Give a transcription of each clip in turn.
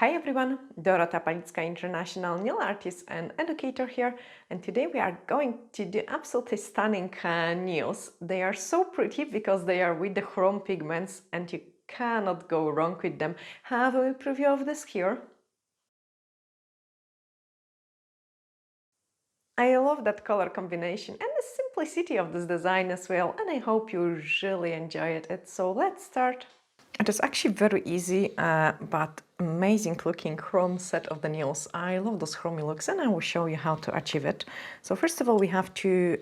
Hi everyone, Dorota Nail, international nail artist and educator here, and today we are going to do absolutely stunning nails. They are so pretty because they are with the chrome pigments and you cannot go wrong with them. Have a preview of this here. I love that color combination and the simplicity of this design as well, and I hope you really enjoyed it. So let's start. It is actually very easy, but amazing looking chrome set of the nails. I love those chromey looks and I will show you how to achieve it. So first of all, we have to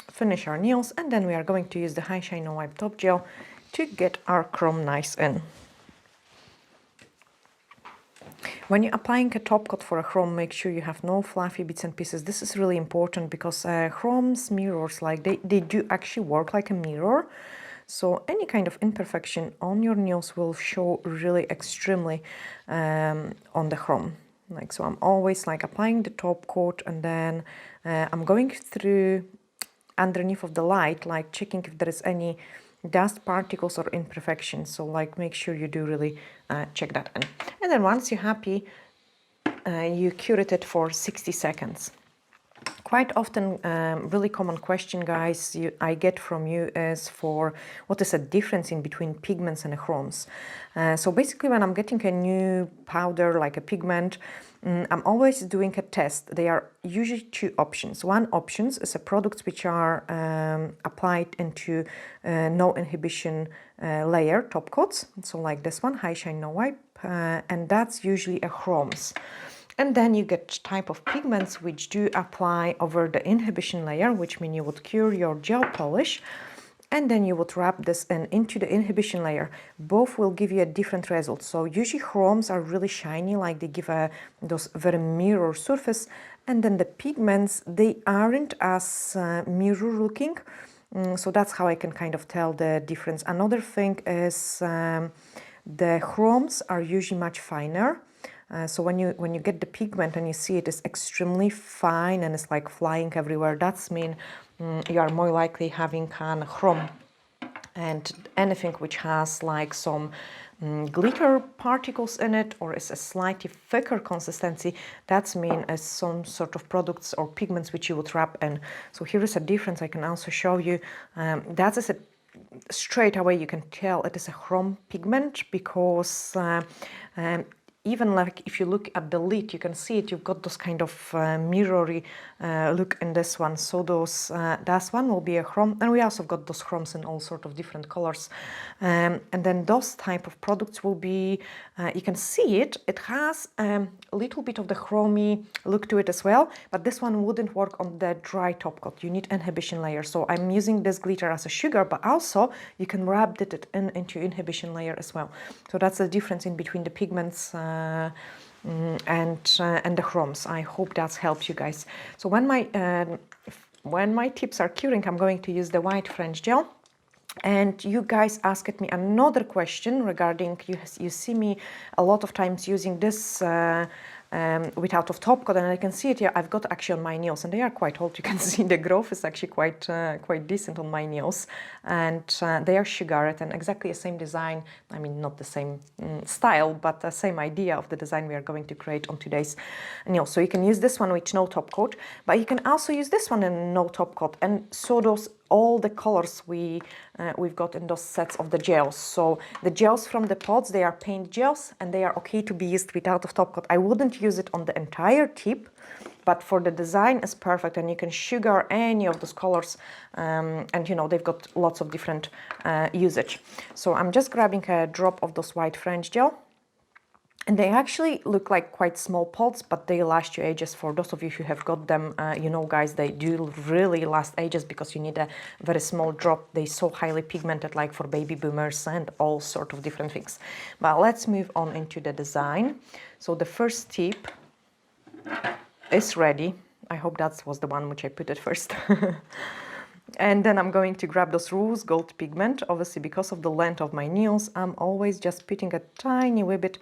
finish our nails, and then we are going to use the High Shine No Wipe Top Gel to get our chrome nice in. When you're applying a top coat for a chrome, make sure you have no fluffy bits and pieces. This is really important because chrome's mirrors, like they do actually work like a mirror. So any kind of imperfection on your nails will show really extremely on the chrome. Like, so I'm always like applying the top coat, and then I'm going through underneath of the light, like checking if there is any dust particles or imperfections. So like make sure you do really check that in. And then once you're happy, you curate it for 60 seconds. Quite often, really common question, guys, I get from you is for what is the difference in between pigments and chromes. So basically, when I'm getting a new powder like a pigment, I'm always doing a test. There are usually two options. One option is a products which are applied into no inhibition layer top coats. So like this one, High Shine No Wipe, and that's usually a chromes. And then you get type of pigments which do apply over the inhibition layer, which means you would cure your gel polish, and then you would wrap this into the inhibition layer. Both will give you a different result. So usually chromes are really shiny, like they give those very mirror surface, and then the pigments, they aren't as mirror looking. So that's how I can kind of tell the difference. Another thing is the chromes are usually much finer. So when you get the pigment and you see it is extremely fine and it's like flying everywhere, that's mean you are more likely having a chrome. And anything which has like some glitter particles in it or is a slightly thicker consistency, that's mean as some sort of products or pigments which you would wrap in. So here is a difference. I can also show you. That is a straight away you can tell it is a chrome pigment because even like if you look at the lid, you can see it, you've got those kind of mirrory look in this one. So those, that one will be a chrome, and we also got those chromes in all sort of different colors. And then those type of products will be, you can see it, it has a little bit of the chromey look to it as well, but this one wouldn't work on the dry top coat. You need inhibition layer. So I'm using this glitter as a sugar, but also you can wrap it into inhibition layer as well. So that's the difference in between the pigments and the chromes. I hope that helps you guys. So when my tips are curing, I'm going to use the white French gel. And you guys asked me another question regarding, you see me a lot of times using this without of top coat, and I can see it here. I've got actually on my nails, and they are quite old. You can see the growth is actually quite decent on my nails, and they are sugared and exactly the same design. I mean, not the same style, but the same idea of the design we are going to create on today's nails. So you can use this one with no top coat, but you can also use this one in no top coat, and so those all the colors we've got in those sets of the gels. So the gels from the pods, they are paint gels and they are okay to be used without a top coat. I wouldn't use it on the entire tip, but for the design is perfect, and you can sugar any of those colors, and you know they've got lots of different usage. So I'm just grabbing a drop of those white French gel. And they actually look like quite small pods, but they last you ages. For those of you who have got them, you know, guys, they do really last ages because you need a very small drop. They're so highly pigmented, like for baby boomers and all sort of different things. But let's move on into the design. So the first tip is ready. I hope that was the one which I put it first. And then I'm going to grab those rose gold pigment. Obviously, because of the length of my nails, I'm always just putting a tiny wee bit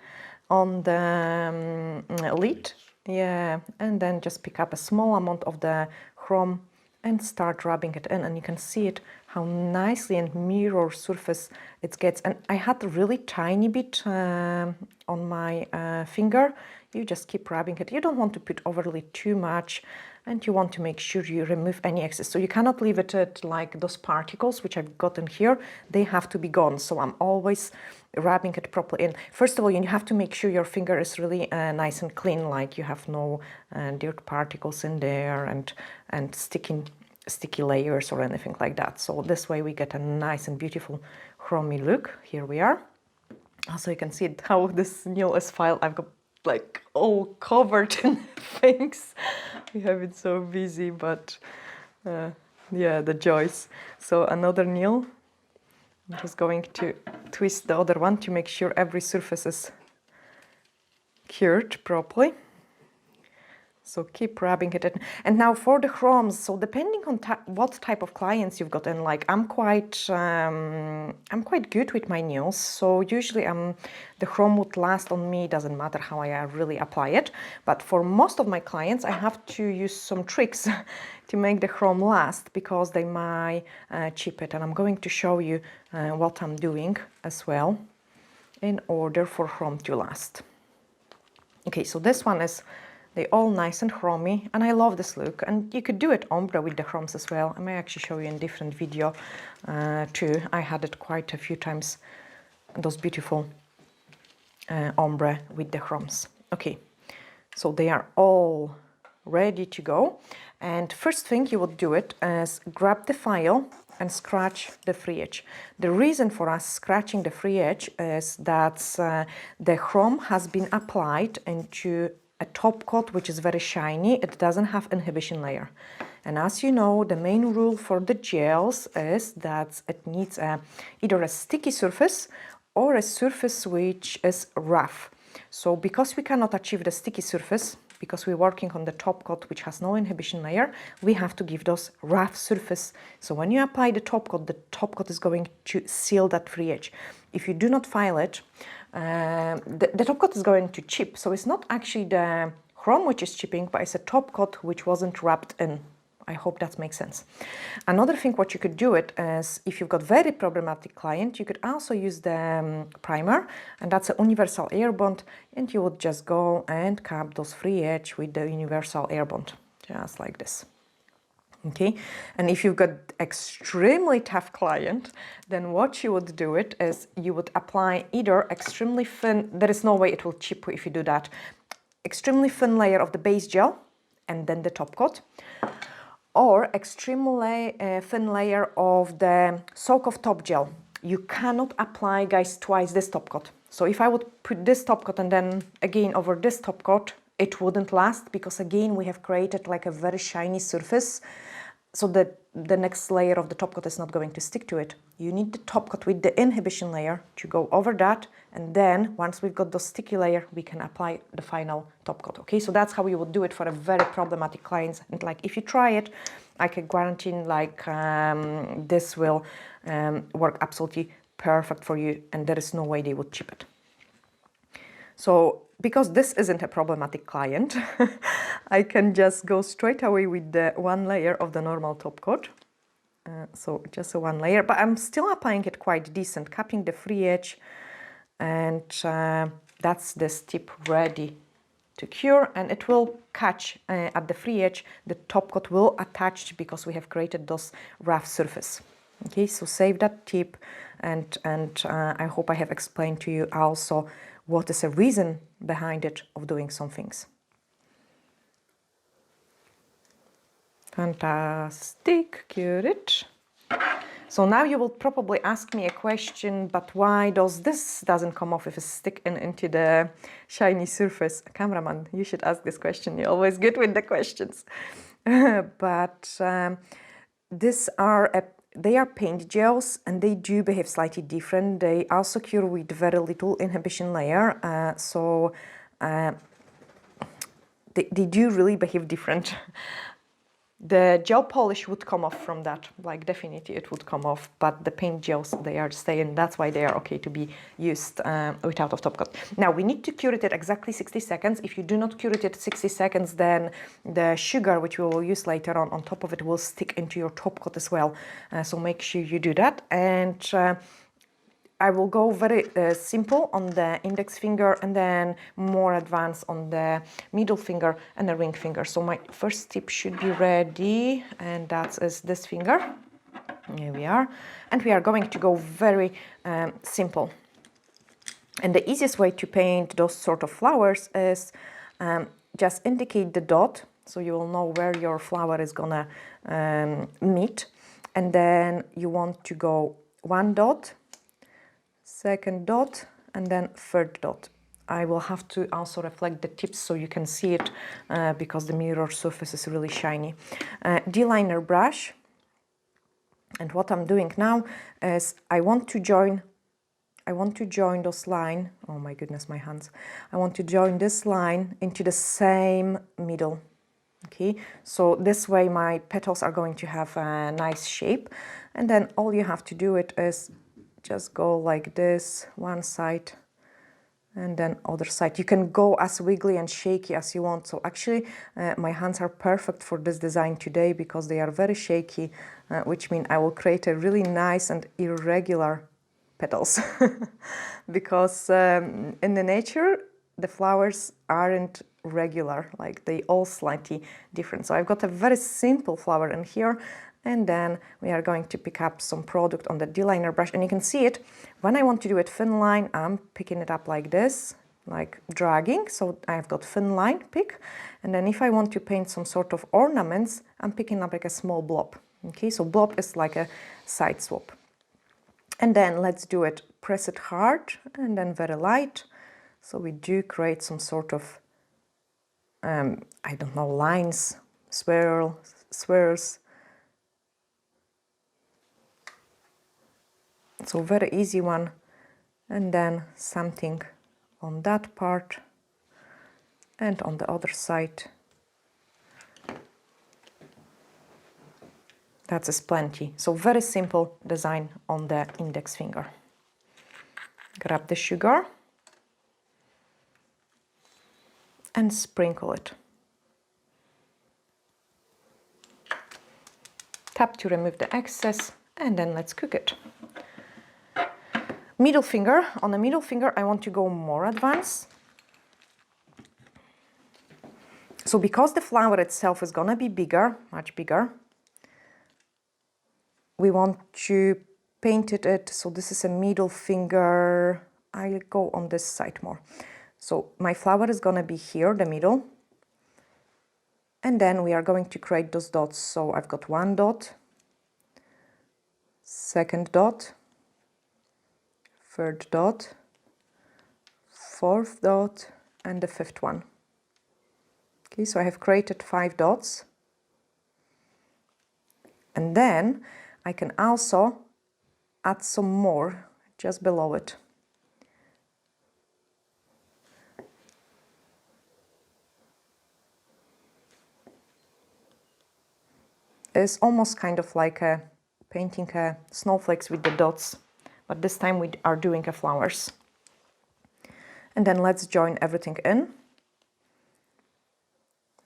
on the lid, yeah, and then just pick up a small amount of the chrome and start rubbing it in, and you can see it how nicely and mirror surface it gets. And I had a really tiny bit on my finger. You just keep rubbing it. You don't want to put overly too much, and you want to make sure you remove any excess. So you cannot leave it at like those particles which I've gotten here. They have to be gone. So I'm always rubbing it properly in. First of all, you have to make sure your finger is really nice and clean, like you have no dirt particles in there and sticky layers or anything like that. So this way we get a nice and beautiful chromy look. Here we are. Also, you can see how this nail is filed. I've got like all covered in things. We have it so busy, but yeah, the joys. So another nail. I'm just going to twist the other one to make sure every surface is cured properly. So keep rubbing it in. And now for the chromes, so depending on what type of clients you've got, and like I'm quite good with my nails. So usually the chrome would last on me, doesn't matter how I really apply it. But for most of my clients, I have to use some tricks to make the chrome last, because they might chip it. And I'm going to show you what I'm doing as well in order for chrome to last. Okay, so this one is, they're all nice and chromy, and I love this look. And you could do it ombre with the chromes as well. I may actually show you in different video too. I had it quite a few times, those beautiful ombre with the chromes. Okay, so they are all ready to go. And first thing you would do it is grab the file and scratch the free edge. The reason for us scratching the free edge is that the chrome has been applied into a top coat which is very shiny. It doesn't have inhibition layer. And as you know, the main rule for the gels is that it needs either a sticky surface or a surface which is rough. So because we cannot achieve the sticky surface, because we're working on the top coat which has no inhibition layer, we have to give those rough surface. So when you apply the top coat is going to seal that free edge. If you do not file it, the top coat is going to chip. So it's not actually the chrome which is chipping, but it's a top coat which wasn't wrapped in. I hope that makes sense. Another thing what you could do it is, if you've got very problematic client, you could also use the primer, and that's a universal air bond, and you would just go and cap those free edge with the universal air bond, just like this. Okay, and if you've got extremely tough client, then what you would do it is you would apply either extremely thin, there is no way it will chip if you do that, extremely thin layer of the base gel and then the top coat, or extremely thin layer of the soak of top gel. You cannot apply, guys, twice this top coat. So if I would put this top coat and then again over this top coat, it wouldn't last, because again we have created like a very shiny surface, so that the next layer of the top coat is not going to stick to it. You need the top coat with the inhibition layer to go over that, and then once we've got the sticky layer, we can apply the final top coat. Okay, so that's how you would do it for a very problematic clients. And like if you try it, I can guarantee like this will work absolutely perfect for you, and there is no way they would chip it. So because this isn't a problematic client, I can just go straight away with the one layer of the normal top coat. So just a one layer, but I'm still applying it quite decent, capping the free edge, and that's this tip ready to cure, and it will catch at the free edge. The top coat will attach because we have created those rough surface. Okay, so save that tip, and I hope I have explained to you also what is the reason behind it of doing some things. Fantastic, cure it. So now you will probably ask me a question, but why does this doesn't come off if it's sticking into the shiny surface? Cameraman, you should ask this question. You're always good with the questions. But they are paint gels, and they do behave slightly different. They also cure with very little inhibition layer, they do really behave different. The gel polish would come off from that, like definitely it would come off, but the paint gels, they are staying. That's why they are okay to be used without a top coat. Now we need to cure it at exactly 60 seconds. If you do not cure it at 60 seconds, then the sugar, which we will use later on top of it, will stick into your top coat as well. So make sure you do that. And I will go very simple on the index finger and then more advanced on the middle finger and the ring finger. So my first tip should be ready, and that is this finger. Here we are. And we are going to go very simple. And the easiest way to paint those sort of flowers is just indicate the dot, so you will know where your flower is gonna meet. And then you want to go one dot, second dot, and then third dot. I will have to also reflect the tips so you can see it because the mirror surface is really shiny. D-liner brush. And what I'm doing now is I want to join those line. Oh my goodness, my hands. I want to join this line into the same middle. Okay, so this way my petals are going to have a nice shape. And then all you have to do it is just go like this, one side and then other side. You can go as wiggly and shaky as you want. So actually my hands are perfect for this design today because they are very shaky, which means I will create a really nice and irregular petals. Because in the nature, the flowers aren't regular, like they all slightly different. So I've got a very simple flower in here. And then we are going to pick up some product on the D-liner brush. And you can see it, when I want to do it thin line, I'm picking it up like this, like dragging. So I've got thin line pick. And then if I want to paint some sort of ornaments, I'm picking up like a small blob. Okay, so blob is like a side swap. And then let's do it, press it hard and then very light. So we do create some sort of, I don't know, lines, swirls. So very easy one, and then something on that part and on the other side. That is plenty. So very simple design on the index finger. Grab the sugar and sprinkle it. Tap to remove the excess, and then let's cook it. Middle finger. On the middle finger, I want to go more advanced. So because the flower itself is gonna be bigger, much bigger, we want to paint it. So this is a middle finger. I'll go on this side more. So my flower is gonna be here, the middle. And then we are going to create those dots. So I've got one dot, second dot, third dot, fourth dot, and the fifth one. Okay, so I have created 5 dots. And then I can also add some more just below it. It's almost kind of like painting snowflakes with the dots, but this time we are doing flowers. And then let's join everything in.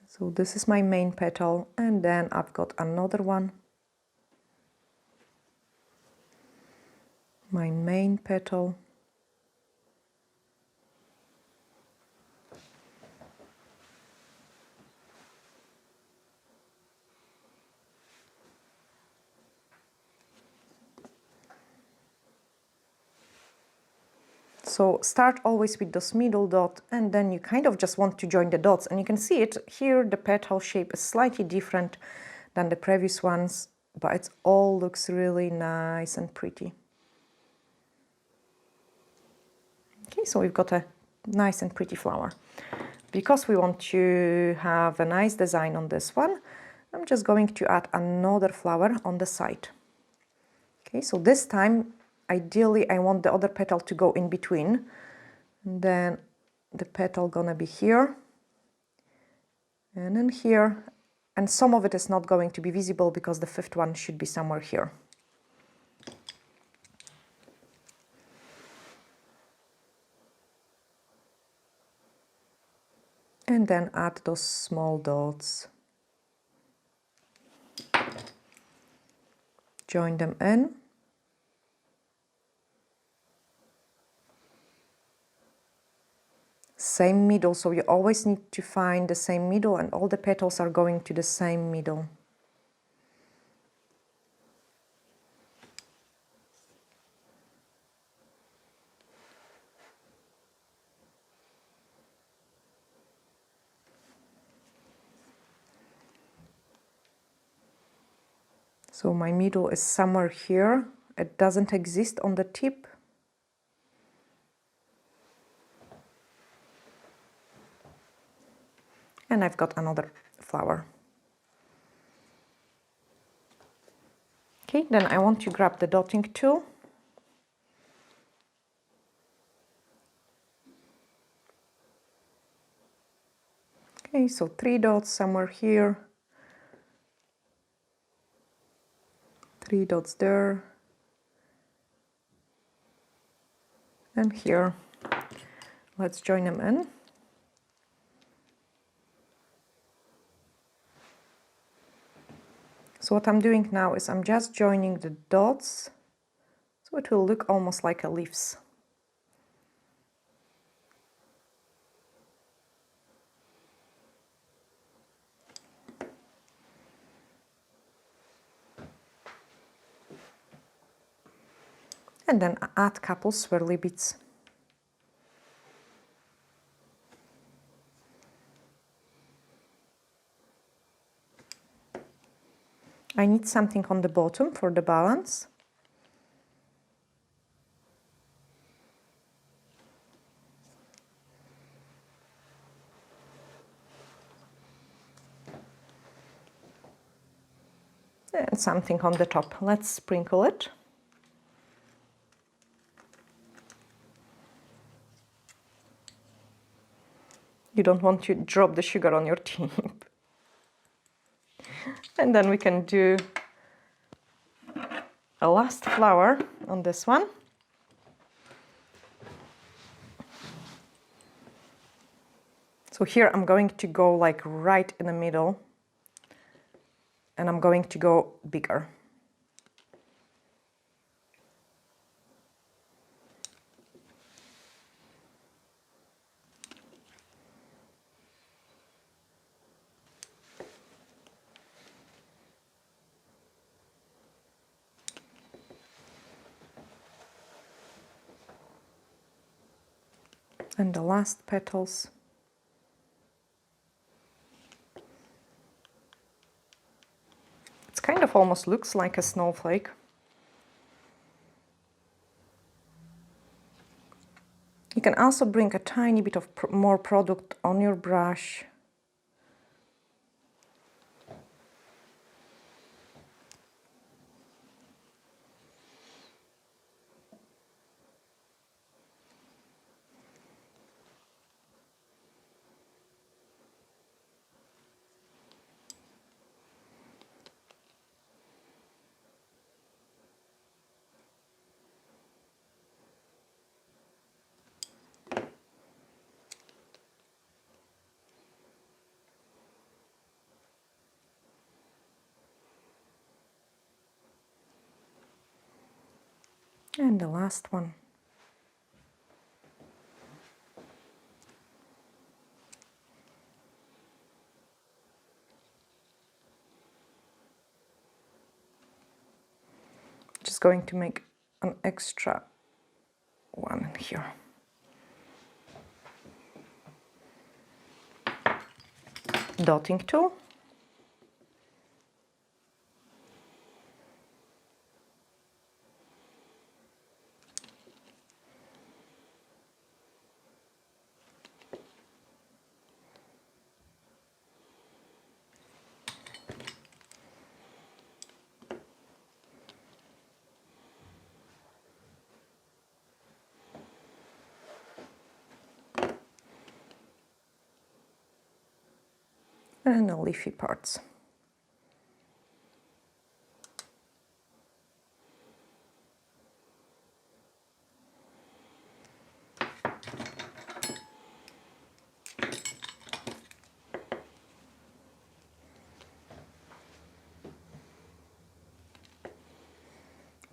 So this is my main petal, and then I've got another one. My main petal. So start always with this middle dot, and then you kind of just want to join the dots. And you can see it here, the petal shape is slightly different than the previous ones, but it all looks really nice and pretty. Okay, so we've got a nice and pretty flower. Because we want to have a nice design on this one, I'm just going to add another flower on the side. Okay, so this time, ideally, I want the other petal to go in between. And then the petal gonna be here. And then here. And some of it is not going to be visible because the fifth one should be somewhere here. And then add those small dots. Join them in. Same middle, so you always need to find the same middle, and all the petals are going to the same middle. So my middle is somewhere here. It doesn't exist on the tip. And I've got another flower. Okay, then I want to grab the dotting tool. Okay, so 3 dots somewhere here. 3 dots there. And here. Let's join them in. So what I'm doing now is I'm just joining the dots, so it will look almost like a leaves. And then add a couple swirly bits. I need something on the bottom for the balance. And something on the top. Let's sprinkle it. You don't want to drop the sugar on your tip. And then we can do a last flower on this one. So here I'm going to go like right in the middle, and I'm going to go bigger. And the last petals. It kind of almost looks like a snowflake. You can also bring a tiny bit of more product on your brush. And the last one. Just going to make an extra one here. Dotting tool. And the leafy parts.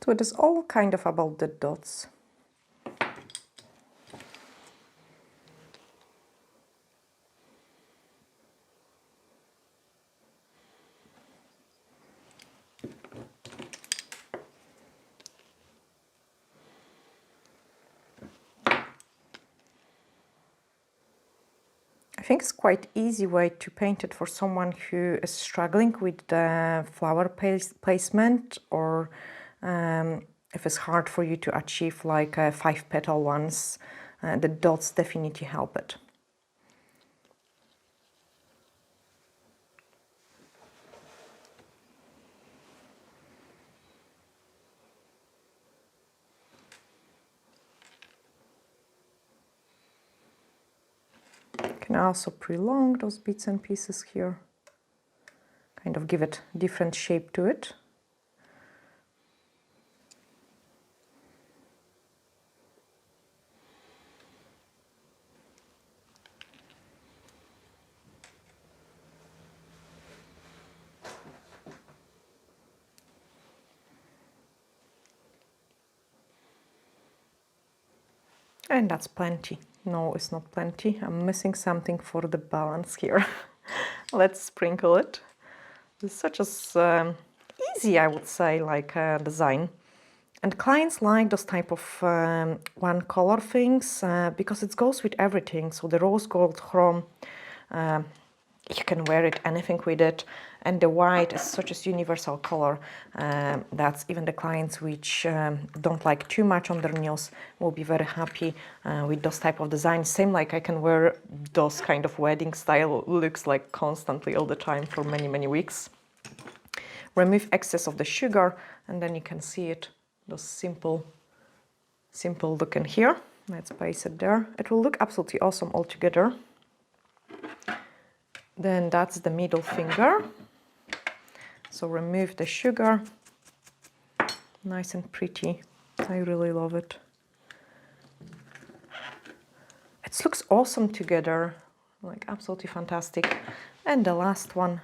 So it is all kind of about the dots. I think it's quite easy way to paint it for someone who is struggling with the flower placement, or if it's hard for you to achieve like 5-petal ones, the dots definitely help it. Can also prolong those bits and pieces here, kind of give it different shape to it. And that's plenty. No, it's not plenty. I'm missing something for the balance here. Let's sprinkle it. It's such a easy, I would say, like design. And clients like those type of one color things because it goes with everything. So the rose gold chrome, you can wear it, anything with it. And the white is such a universal color that even the clients which don't like too much on their nails will be very happy with those type of designs. Same like I can wear those kind of wedding style looks like constantly all the time for many, many weeks. Remove excess of the sugar and then you can see it, those simple look in here. Let's place it there. It will look absolutely awesome all together. Then that's the middle finger. So remove the sugar. Nice and pretty. I really love it. It looks awesome together. Like absolutely fantastic. And the last one.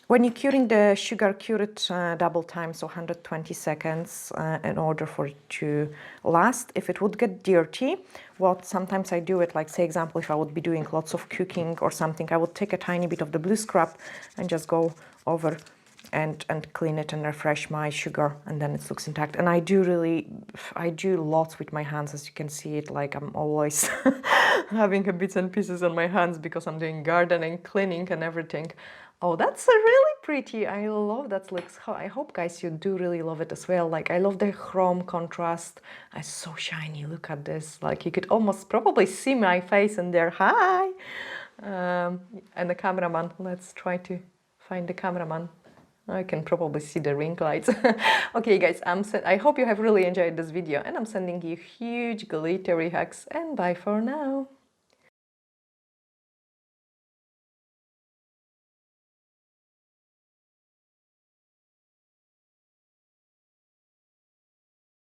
When you're curing the sugar, cure it double time, so 120 seconds in order for it to last. If it would get dirty, what sometimes I do it, like say example, if I would be doing lots of cooking or something, I would take a tiny bit of the blue scrub and just go over and clean it and refresh my sugar, and then it looks intact. And I do lots with my hands, as you can see it, like I'm always having a bits and pieces on my hands because I'm doing gardening, cleaning and everything. Oh, that's really pretty. I love that looks. I hope guys you do really love it as well. Like I love the chrome contrast. It's so shiny. Look at this. Like you could almost probably see my face in there. Hi. And the cameraman. Let's try to find the cameraman. I can probably see the ring lights. Okay guys, I hope you have really enjoyed this video and I'm sending you huge glittery hugs and bye for now.